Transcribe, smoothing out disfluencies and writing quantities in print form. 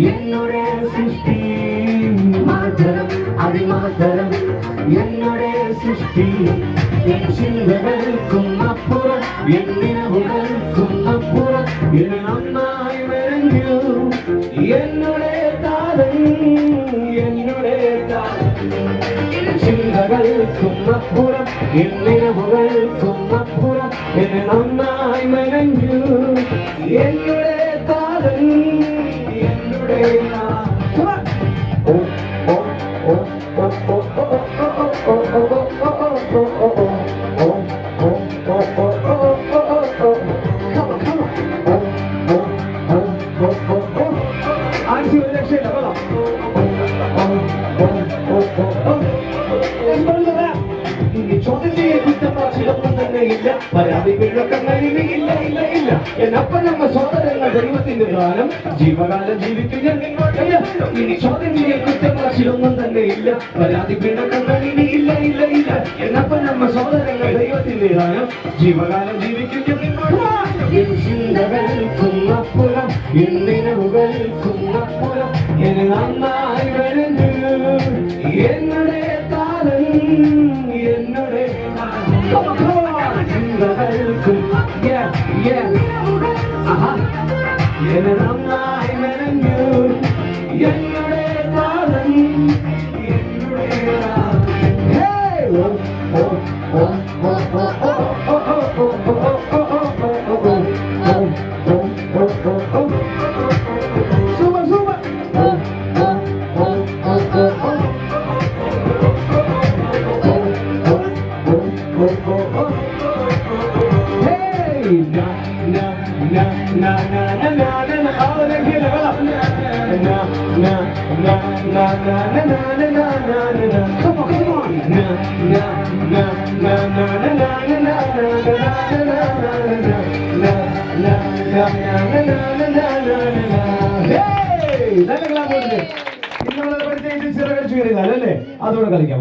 என்னுடைய சிருஷ்டி மாத்திரம் அதிமாத்திரம் என்னுடைய சிருஷ்டி என் சிந்தனைக்கும் அப்புறம் என் நினைவுகளுக்கும் அப்புறம் என் அம்மாய் மெரஞ்சு என்னுடைய தாரம் என் சிந்தனைக்கும் அப்புறம் என் நினைவுகளுக்கும் அப்புறம் என் அம்மாய் மெரஞ்சு என்னுடைய தாரம் என்னுடைய എന്നപ്പനമ്മ സോദരങ്ങൾ ദൈവത്തിന്റെ ദാനം ജീവകാലം ജീവിക്കുക ഇനി ചോദ്യങ്ങളെ കുറ്റമാശിലൊന്നും തന്നെ ഇല്ല പരാതി പിണക്കങ്ങൾ ഇനി ഇല്ല ഇല്ല ഇല്ല എന്നപ്പനമ്മ സോദരങ്ങൾ ദൈവത്തിന്റെ ദാനം ജീവകാലം ജീവിക്കുക ചിന്തകൾക്കും അപ്പുറം നിലവുകൾക്കും അപ്പുറം എന്നെ നന്നായി വരുന്നു എന്നുടെ താരം എന്നുടെ ചിന്തകൾക്കും എന്നെ നന്നായി വരുന്നു എന്നുടെ താരം എന്നുടെ അതോടെ കളിക്കാം.